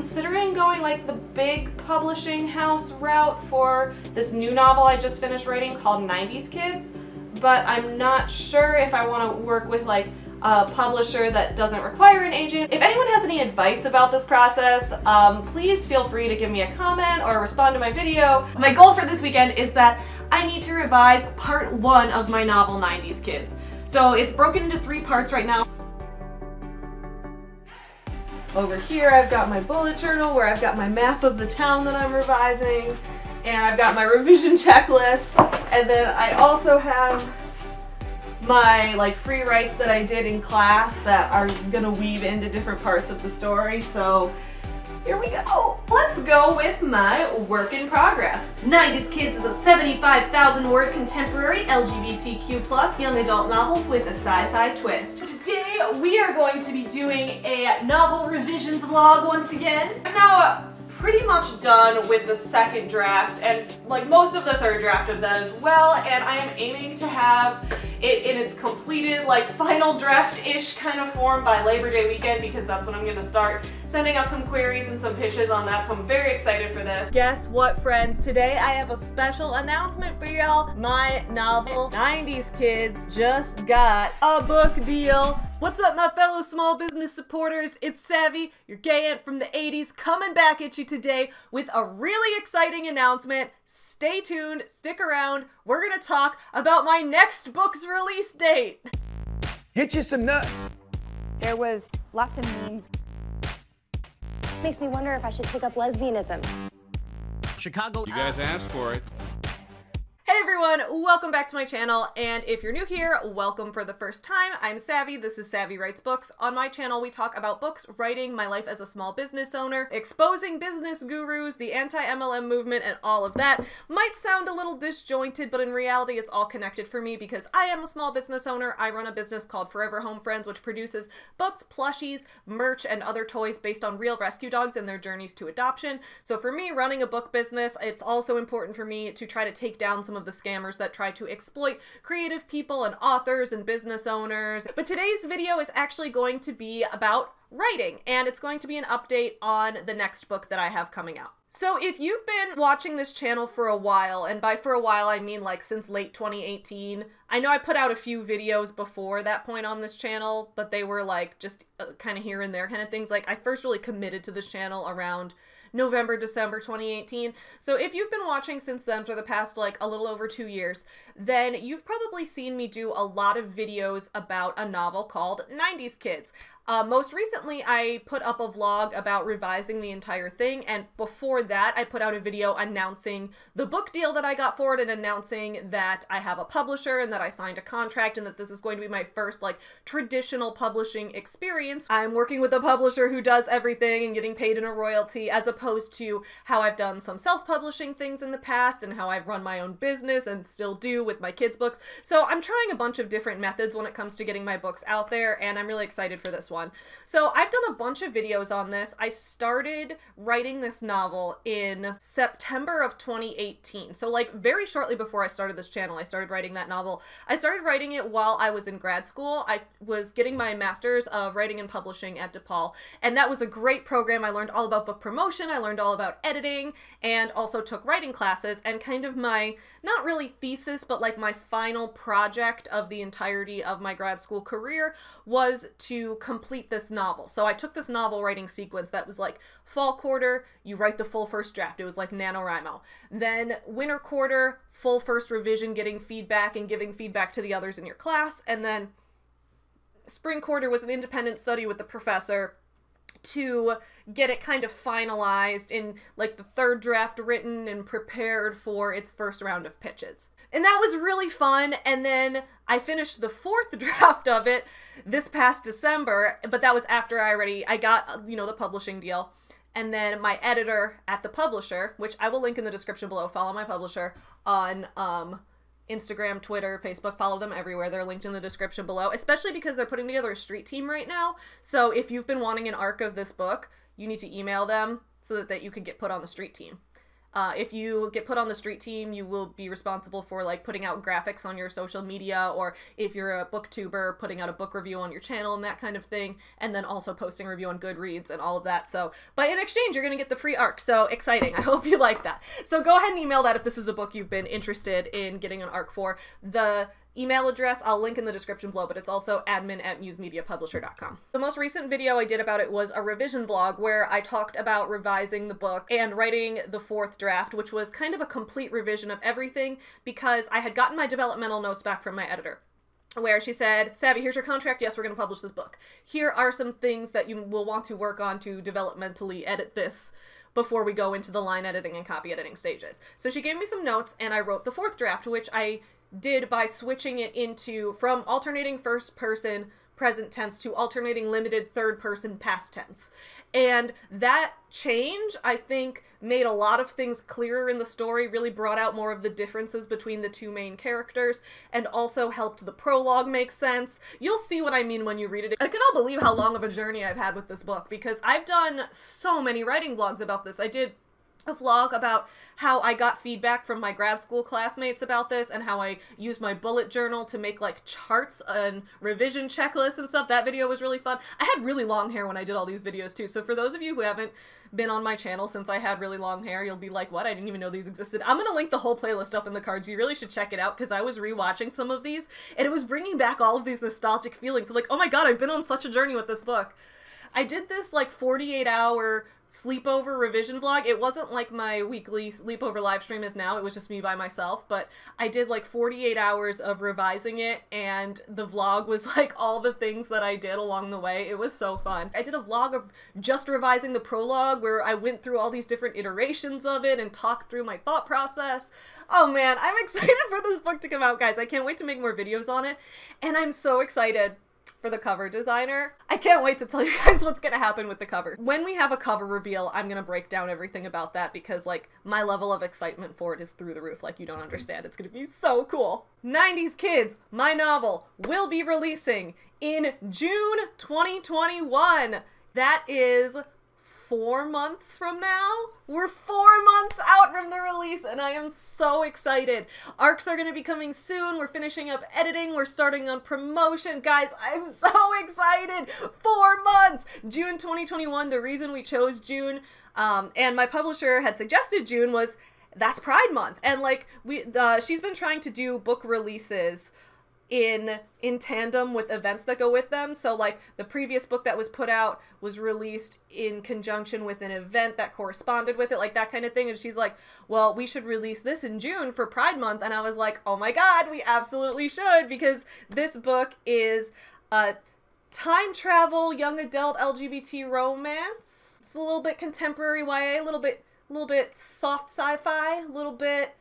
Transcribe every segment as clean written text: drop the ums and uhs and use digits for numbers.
considering going like the big publishing house route for this new novel I just finished writing called 90s Kids, but I'm not sure if I want to work with like a publisher that doesn't require an agent. If anyone has any advice about this process, please feel free to give me a comment or respond to my video. My goal for this weekend is that I need to revise part 1 of my novel 90s Kids. So it's broken into 3 parts right now. Over here I've got my bullet journal where I've got my map of the town that I'm revising, and I've got my revision checklist, and then I also have my like free writes that I did in class that are gonna weave into different parts of the story. So here we go. Let's go with my work in progress. 90s Kids is a 75,000 word contemporary LGBTQ+ young adult novel with a sci-fi twist. Today we are going to be doing a novel revisions vlog once again. I'm now pretty much done with the second draft and like most of the third draft of that as well, and I am aiming to have it in its completed like final draft-ish kind of form by Labor Day weekend, because that's when I'm going to start sending out some queries and some pitches on that, so I'm very excited for this. Guess what, friends? Today I have a special announcement for y'all. My novel 90s Kids just got a book deal. What's up, my fellow small business supporters? It's Savvy, your gay aunt from the 80s, coming back at you today with a really exciting announcement. Stay tuned, stick around. We're gonna talk about my next book's release date. Get you some nuts. There was lots of memes. Makes me wonder if I should take up lesbianism. Chicago. You guys asked for it. Hey everyone, welcome back to my channel, and if you're new here, welcome for the first time. I'm Savvy, this is Savvy Writes Books. On my channel we talk about books, writing, my life as a small business owner, exposing business gurus, the anti-MLM movement, and all of that. Might sound a little disjointed, but in reality it's all connected for me because I am a small business owner. I run a business called Forever Home Friends, which produces books, plushies, merch, and other toys based on real rescue dogs and their journeys to adoption. So for me, running a book business, it's also important for me to try to take down some of the scammers that try to exploit creative people and authors and business owners. But today's video is actually going to be about writing, and it's going to be an update on the next book that I have coming out. So if you've been watching this channel for a while, and by for a while I mean like since late 2018, I know I put out a few videos before that point on this channel, but they were like just kind of here and there kind of things. Like I first really committed to this channel around November, December 2018. So if you've been watching since then for the past like a little over 2 years, then you've probably seen me do a lot of videos about a novel called 90s Kids. Most recently, I put up a vlog about revising the entire thing, and before that, I put out a video announcing the book deal that I got for it and announcing that I have a publisher and that I signed a contract and that this is going to be my first, like, traditional publishing experience. I'm working with a publisher who does everything and getting paid in a royalty, as opposed to how I've done some self-publishing things in the past and how I've run my own business and still do with my kids' books. So I'm trying a bunch of different methods when it comes to getting my books out there, and I'm really excited for this one. So I've done a bunch of videos on this. I started writing this novel in September of 2018. So like very shortly before I started this channel, I started writing that novel. I started writing it while I was in grad school. I was getting my master's of writing and publishing at DePaul, and that was a great program. I learned all about book promotion, I learned all about editing, and also took writing classes, and kind of my, not really thesis, but like my final project of the entirety of my grad school career was to complete this novel. So I took this novel writing sequence that was like fall quarter, you write the full first draft. It was like NaNoWriMo. Then winter quarter, full first revision, getting feedback and giving feedback to the others in your class. And then spring quarter was an independent study with the professor to get it kind of finalized in like the third draft written and prepared for its first round of pitches. And that was really fun. And then I finished the fourth draft of it this past December, but that was after I got, you know, the publishing deal. And then my editor at the publisher, which I will link in the description below, follow my publisher on Instagram, Twitter, Facebook, follow them everywhere. They're linked in the description below, especially because they're putting together a street team right now. So if you've been wanting an arc of this book, you need to email them so that you can get put on the street team. If you get put on the street team, you will be responsible for like putting out graphics on your social media, or if you're a booktuber, putting out a book review on your channel and that kind of thing, and then also posting a review on Goodreads and all of that. So, but in exchange, you're going to get the free arc. So exciting. I hope you like that. So go ahead and email that if this is a book you've been interested in getting an arc for. The email address I'll link in the description below, but it's also admin@musemediapublisher.com. The most recent video I did about it was a revision vlog where I talked about revising the book and writing the 4th draft, which was kind of a complete revision of everything because I had gotten my developmental notes back from my editor, where she said, Savvy, here's your contract. Yes, we're going to publish this book. Here are some things that you will want to work on to developmentally edit this before we go into the line editing and copy editing stages. So she gave me some notes and I wrote the 4th draft, which I did by switching it from alternating first person present tense to alternating limited third person past tense. And that change, I think, made a lot of things clearer in the story, really brought out more of the differences between the two main characters, and also helped the prologue make sense. You'll see what I mean when you read it. I cannot believe how long of a journey I've had with this book, because I've done so many writing vlogs about this. I did a vlog about how I got feedback from my grad school classmates about this and how I used my bullet journal to make like charts and revision checklists and stuff. That video was really fun. I had really long hair when I did all these videos too, so for those of you who haven't been on my channel since I had really long hair, you'll be like, what? I didn't even know these existed. I'm gonna link the whole playlist up in the cards. You really should check it out because I was rewatching some of these and it was bringing back all of these nostalgic feelings. I'm like, oh my god, I've been on such a journey with this book. I did this like 48-hour sleepover revision vlog. It wasn't like my weekly sleepover live stream is now, it was just me by myself, but I did like 48 hours of revising it, and the vlog was like all the things that I did along the way. It was so fun. I did a vlog of just revising the prologue where I went through all these different iterations of it and talked through my thought process. Oh man, I'm excited for this book to come out, guys. I can't wait to make more videos on it, and I'm so excited for the cover designer. I can't wait to tell you guys what's gonna happen with the cover. When we have a cover reveal, I'm gonna break down everything about that because like my level of excitement for it is through the roof, like you don't understand. It's gonna be so cool. 90s Kids, my novel, will be releasing in June 2021. That is 4 months from now. We're 4 months out from the release and I am so excited. Arcs are going to be coming soon. We're finishing up editing. We're starting on promotion. Guys, I'm so excited. 4 months. June 2021. The reason we chose June and my publisher had suggested June was that's Pride Month. And like she's been trying to do book releases in tandem with events that go with them. So like the previous book that was put out was released in conjunction with an event that corresponded with it, like that kind of thing. And she's like, well, we should release this in June for Pride Month. And I was like, oh my god, we absolutely should, because this book is a time travel young adult LGBT romance. It's a little bit contemporary YA, a little bit soft sci-fi, a little bit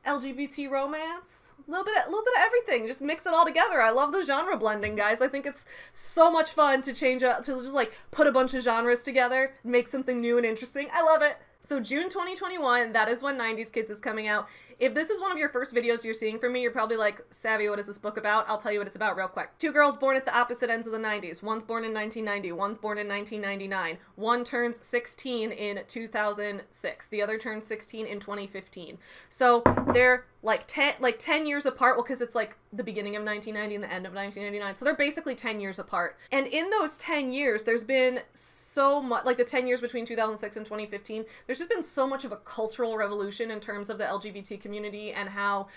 LGBT romance, a little bit of everything. Just mix it all together. I love the genre blending, guys. I think it's so much fun to change up, to just like put a bunch of genres together, make something new and interesting. I love it. So June 2021, that is when 90s Kids is coming out. If this is one of your first videos you're seeing from me, you're probably like, Savvy, what is this book about? I'll tell you what it's about real quick. 2 girls born at the opposite ends of the 90s. One's born in 1990, one's born in 1999. One turns 16 in 2006. The other turns 16 in 2015. So they're like 10 years apart. Well, because it's like the beginning of 1990 and the end of 1999. So they're basically 10 years apart. And in those 10 years, there's been so much, like the 10 years between 2006 and 2015, there's just been so much of a cultural revolution in terms of the LGBT community and how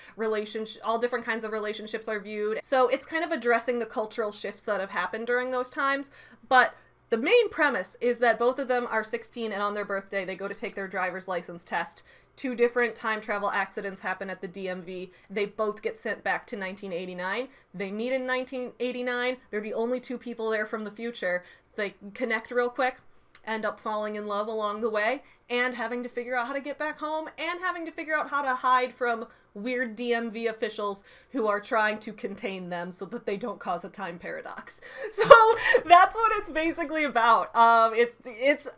all different kinds of relationships are viewed. So it's kind of addressing the cultural shifts that have happened during those times. But the main premise is that both of them are 16 and on their birthday they go to take their driver's license test. 2 different time travel accidents happen at the DMV. They both get sent back to 1989. They meet in 1989. They're the only 2 people there from the future. They connect real quick, end up falling in love along the way, and having to figure out how to get back home, and having to figure out how to hide from weird DMV officials who are trying to contain them so that they don't cause a time paradox. So that's what it's basically about. I just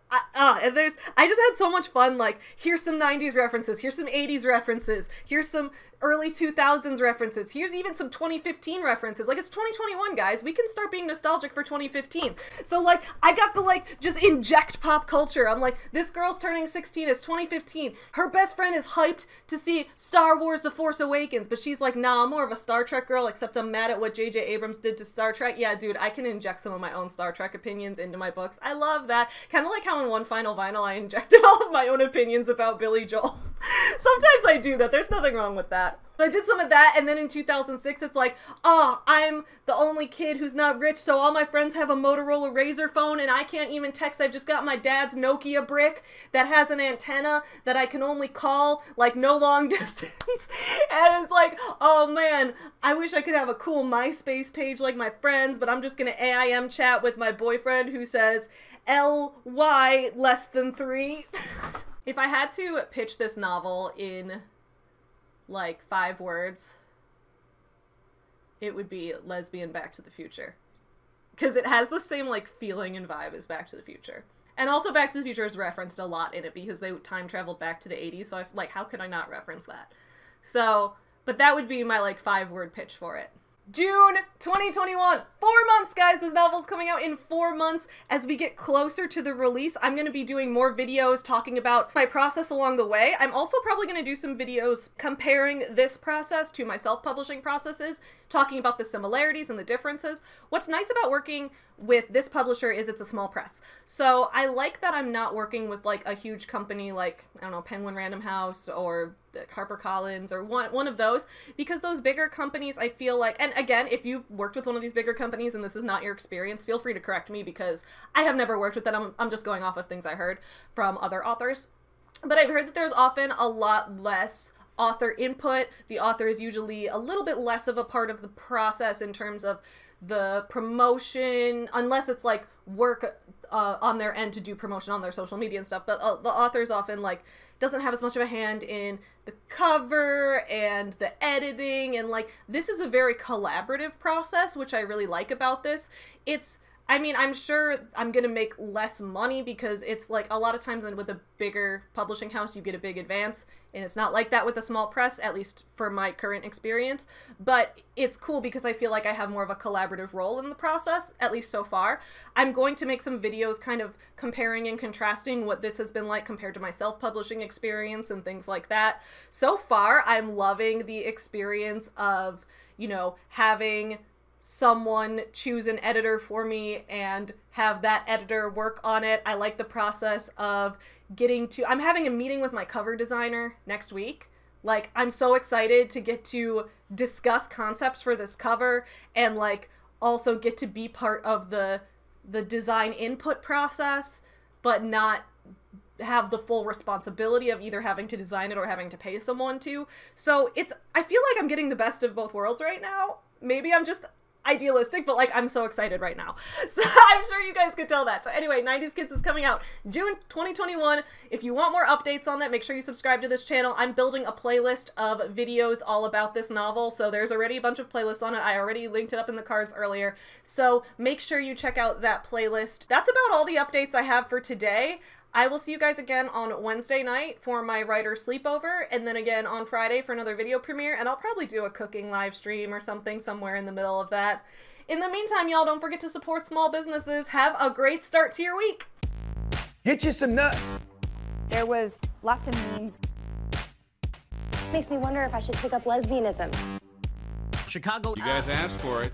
had so much fun. Like, here's some 90s references, here's some 80s references, here's some early 2000s references, here's even some 2015 references. Like, it's 2021, guys. We can start being nostalgic for 2015. So like, I got to like just inject pop culture. I'm like, this girl's turning turning 16. It's 2015. Her best friend is hyped to see Star Wars The Force Awakens, but she's like, nah, I'm more of a Star Trek girl, except I'm mad at what J.J. Abrams did to Star Trek. Yeah, dude, I can inject some of my own Star Trek opinions into my books. I love that. Kind of like how in One Final Vinyl I injected all of my own opinions about Billy Joel. Sometimes I do that. There's nothing wrong with that. So I did some of that, and then in 2006, it's like, oh, I'm the only kid who's not rich, so all my friends have a Motorola Razr phone, and I can't even text. I've just got my dad's Nokia brick that has an antenna that I can only call, like, no long distance. And it's like, oh, man, I wish I could have a cool MySpace page like my friends, but I'm just gonna AIM chat with my boyfriend who says LY less than 3. If I had to pitch this novel in like 5 words, it would be lesbian Back to the Future, because it has the same like feeling and vibe as Back to the Future, and also Back to the Future is referenced a lot in it because they time traveled back to the 80s, so like, how could I not reference that? So, but that would be my like 5-word pitch for it. June 2021. 4 months, guys. This novel's coming out in 4 months. As we get closer to the release, I'm going to be doing more videos talking about my process along the way. I'm also probably going to do some videos comparing this process to my self-publishing processes, talking about the similarities and the differences. What's nice about working with this publisher is it's a small press. So I like that I'm not working with like a huge company like, I don't know, Penguin Random House or HarperCollins or one of those, because those bigger companies, I feel like, and again, if you've worked with one of these bigger companies and this is not your experience, feel free to correct me because I have never worked with them. I'm just going off of things I heard from other authors. But I've heard that there's often a lot less author input. The author is usually a little bit less of a part of the process in terms of the promotion, unless it's like work on their end to do promotion on their social media and stuff. But the author's often like doesn't have as much of a hand in the cover and the editing, and like this is a very collaborative process, which I really like about this. I mean, I'm sure I'm going to make less money because it's like a lot of times with a bigger publishing house, you get a big advance, and it's not like that with a small press, at least for my current experience. But it's cool because I feel like I have more of a collaborative role in the process, at least so far. I'm going to make some videos kind of comparing and contrasting what this has been like compared to my self-publishing experience and things like that. So far, I'm loving the experience of, you know, having someone choose an editor for me and have that editor work on it. I like the process of I'm having a meeting with my cover designer next week. Like, I'm so excited to get to discuss concepts for this cover and like also get to be part of the design input process, but not have the full responsibility of either having to design it or having to pay someone to. So I feel like I'm getting the best of both worlds right now. Maybe I'm just idealistic, but like I'm so excited right now. So I'm sure you guys could tell that. So anyway, 90s Kids is coming out June 2021. If you want more updates on that, make sure you subscribe to this channel. I'm building a playlist of videos all about this novel, so there's already a bunch of playlists on it. I already linked it up in the cards earlier, so make sure you check out that playlist. That's about all the updates I have for today. I will see you guys again on Wednesday night for my writer sleepover, and then again on Friday for another video premiere, and I'll probably do a cooking live stream or something somewhere in the middle of that. In the meantime, y'all, don't forget to support small businesses. Have a great start to your week. Hit you some nuts. There was lots of memes. Makes me wonder if I should take up lesbianism. Chicago. You guys asked for it.